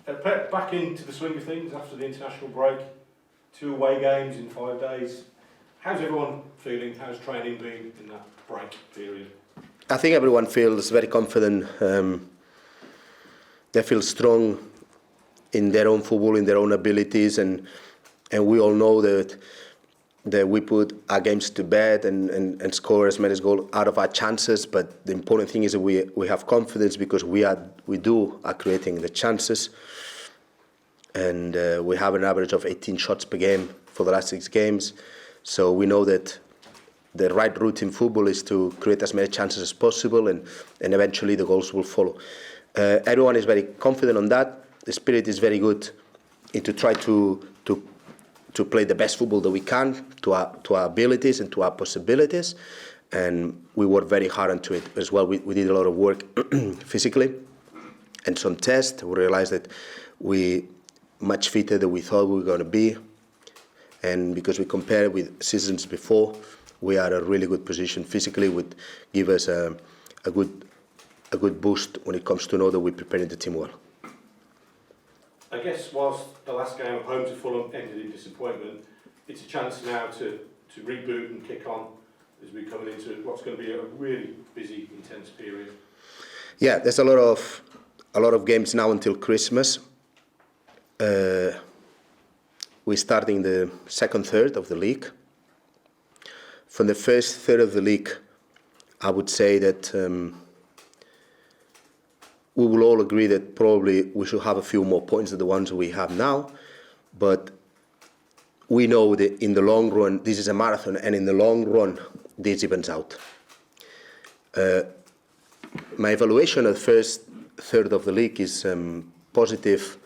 Pep, back into the swing of things after the international break, 2 away games in 5 days. How's everyone feeling? How's training been in that break period? I think everyone feels very confident. They feel strong in their own football, in their own abilities, and we all know that we put our games to bed and score as many goals out of our chances. But the important thing is that we have confidence because we are creating the chances, and we have an average of 18 shots per game for the last 6 games. So we know that the right route in football is to create as many chances as possible, and eventually the goals will follow. Everyone is very confident on that. The spirit is very good to try to play the best football that we can to our abilities and to our possibilities, and we work very hard into it as well. We did a lot of work physically and some tests. We realized that we much fitter than we thought we were going to be, and because we compare with seasons before, we are in a really good position physically. Would give us a good boost when it comes to know that we're preparing the team well. I guess whilst the last game at home to Fulham ended in disappointment, it's a chance now to reboot and kick on as we're coming into what's going to be a really busy, intense period. Yeah, there's a lot of games now until Christmas. We're starting the second third of the league. From the first third of the league, I would say that we will all agree that probably we should have a few more points than the ones we have now. But we know that in the long run, this is a marathon, and in the long run, this evens out. My evaluation of the first third of the league is positive,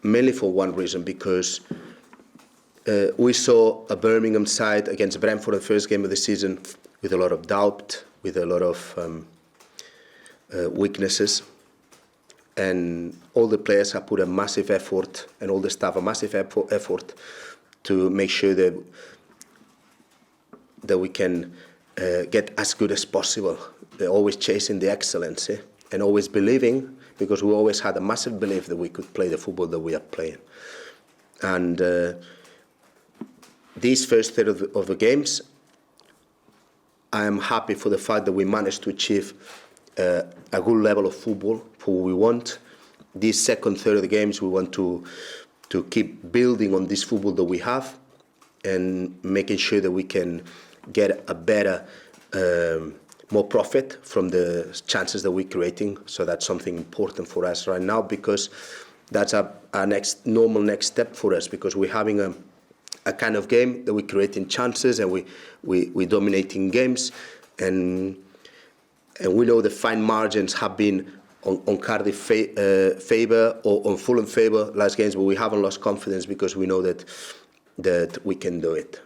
mainly for one reason, because we saw a Birmingham side against Brentford in the first game of the season with a lot of doubt, with a lot of weaknesses, and all the players have put a massive effort, and all the staff a massive effort to make sure that we can get as good as possible. They're always chasing the excellence, and always believing, because we always had a massive belief that we could play the football that we are playing. And these first third of the games, I am happy for the fact that we managed to achieve a good level of football for what we want. This second third of the games, we want to keep building on this football that we have and making sure that we can get a better, more profit from the chances that we're creating. So that's something important for us right now, because that's our normal next step for us, because we're having a kind of game that we're creating chances and we're dominating games, and we know the fine margins have been on Cardiff favour or on Fulham favour last games, but we haven't lost confidence because we know that we can do it.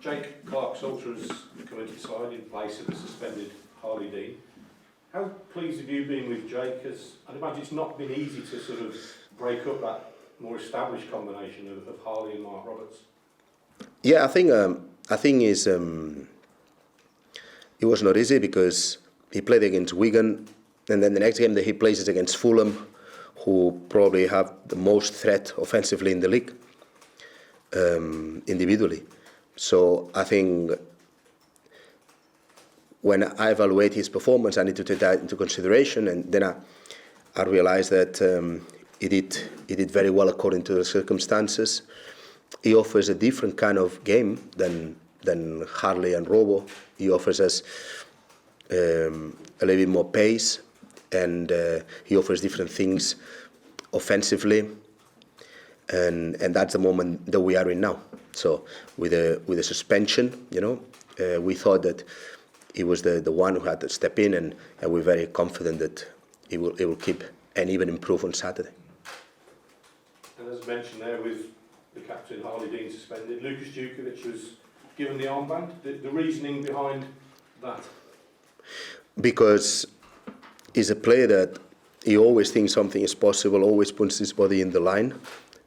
Jake Clark's ultras come into the side in place of the suspended Harley Dean. How pleased have you been with Jake? As I'd imagine it's not been easy to sort of break up that more established combination of Harley and Mark Roberts. Yeah, I think it was not easy because he played against Wigan, and then the next game that he plays is against Fulham, who probably have the most threat offensively in the league, individually. So I think when I evaluate his performance, I need to take that into consideration, and then I realized that he did very well according to the circumstances. He offers a different kind of game than Harley and Robo. He offers us a little bit more pace, and he offers different things offensively, and that's the moment that we are in now. So with the suspension, we thought that he was the one who had to step in, and we're very confident that he will keep and even improve on Saturday. And as mentioned there, with the captain Harley Dean suspended, Lucas Djukovic was given the armband. The reasoning behind that? Because he's a player that he always thinks something is possible, always puts his body in the line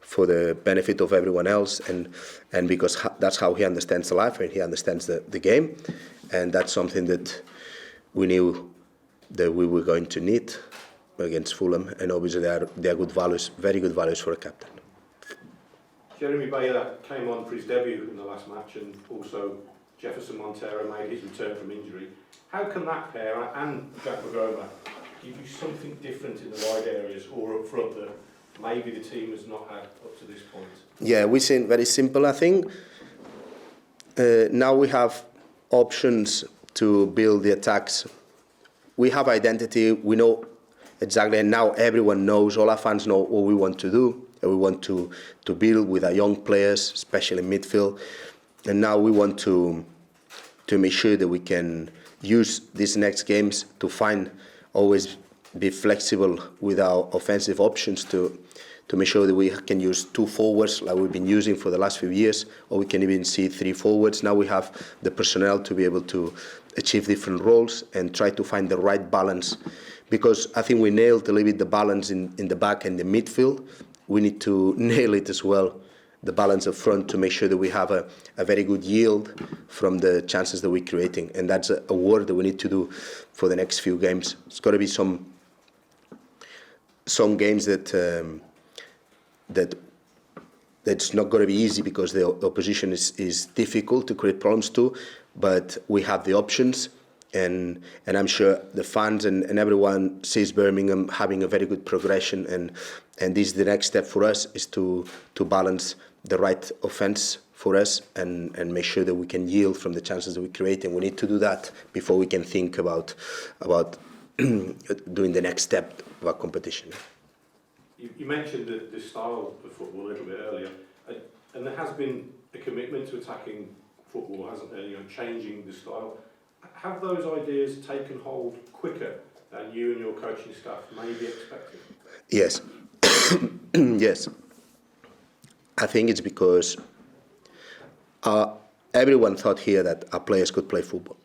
for the benefit of everyone else, and because that's how he understands life and he understands the game, and that's something that we knew that we were going to need against Fulham, and obviously they are good values, very good values for a captain. Jeremy Baylor came on for his debut in the last match, and also Jefferson Montero made his return from injury. How can that pair and Jack McGroma give you something different in the wide areas or up front that maybe the team has not had up to this point? Yeah, we say very simple. I think now we have options to build the attacks. We have identity. We know exactly, and now everyone knows. All our fans know what we want to do. And we want to build with our young players, especially in midfield. And now we want to make sure that we can use these next games to always be flexible with our offensive options to make sure that we can use 2 forwards like we've been using for the last few years, or we can even see 3 forwards. Now we have the personnel to be able to achieve different roles and try to find the right balance, because I think we nailed a little bit the balance in the back and the midfield. We need to nail it as well, the balance up front, to make sure that we have a very good yield from the chances that we're creating. And that's a work that we need to do for the next few games. It's got to be some games that's not going to be easy, because the opposition is difficult to create problems to, but we have the options. And I'm sure the fans and everyone sees Birmingham having a very good progression, and this is the next step for us, is to balance the right offence for us and make sure that we can yield from the chances that we create. And we need to do that before we can think about doing the next step of our competition. You mentioned the style of football a little bit earlier, and there has been a commitment to attacking football, hasn't there? Changing the style. Have those ideas taken hold quicker than you and your coaching staff may be expecting? Yes. Yes. I think it's because everyone thought here that our players could play football.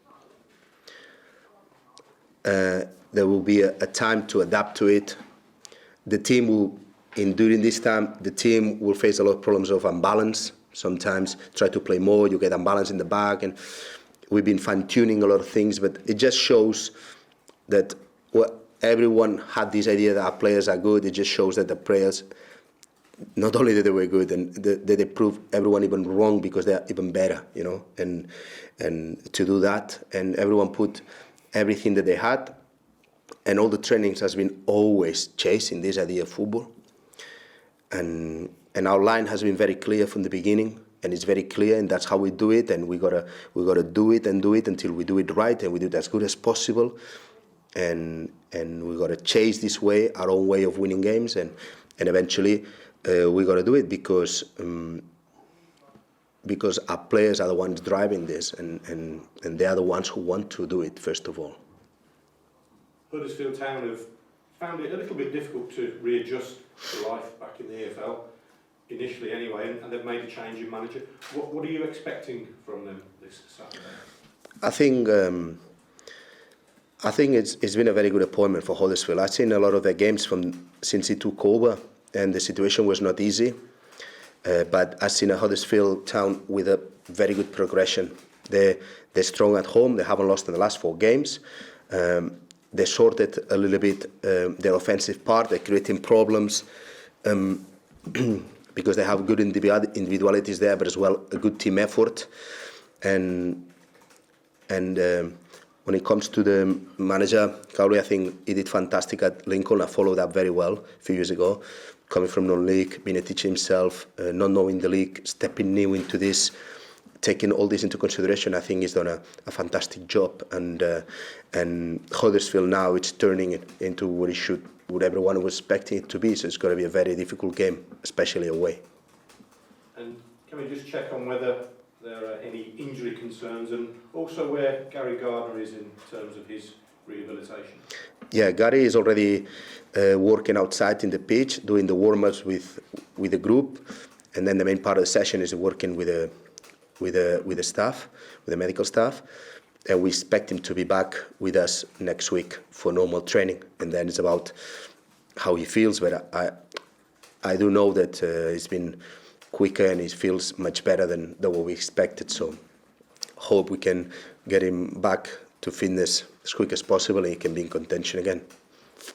There will be a time to adapt to it. The team will, during this time, the team will face a lot of problems of imbalance. Sometimes try to play more, you get imbalance in the back, and we've been fine-tuning a lot of things, but it just shows that everyone had this idea that our players are good. It just shows that the players, not only that they were good, and that they proved everyone even wrong, because they're even better, and to do that, and everyone put everything that they had, and all the trainings has been always chasing this idea of football, and our line has been very clear from the beginning. And it's very clear, and that's how we do it. And we gotta do it until we do it right, and we do it as good as possible. And we gotta chase this way, our own way of winning games, and eventually we gotta do it because our players are the ones driving this, and they are the ones who want to do it first of all. Huddersfield Town have found it a little bit difficult to readjust to life back in the EFL. Initially anyway, and they've made a change in manager. What are you expecting from them this Saturday? I think it's been a very good appointment for Huddersfield. I've seen a lot of their games since he took over, and the situation was not easy. But I've seen a Huddersfield Town with a very good progression. They're strong at home. They haven't lost in the last 4 games. They sorted a little bit their offensive part. They're creating problems. Because they have good individualities there, but as well a good team effort. And when it comes to the manager, Cowley, I think he did fantastic at Lincoln. I followed up very well a few years ago, coming from non-league, being a teacher himself, not knowing the league, stepping new into this, taking all this into consideration. I think he's done a fantastic job. And Huddersfield now, it's turning it into what everyone was expecting it to be. So it's going to be a very difficult game, especially away. And can we just check on whether there are any injury concerns, and also where Gary Gardner is in terms of his rehabilitation? Yeah, Gary is already working outside in the pitch, doing the warm-ups with the group, and then the main part of the session is working with the staff, with the medical staff. And we expect him to be back with us next week for normal training. And then it's about how he feels. But I do know that he's been quicker and he feels much better than what we expected. So hope we can get him back to fitness as quick as possible and he can be in contention again.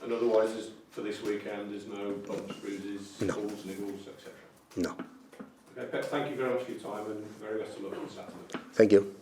And otherwise, for this weekend, there's no bumps, bruises, No. falls, niggles, etc. No. Okay, Pep, thank you very much for your time and very best of luck on Saturday. Thank you.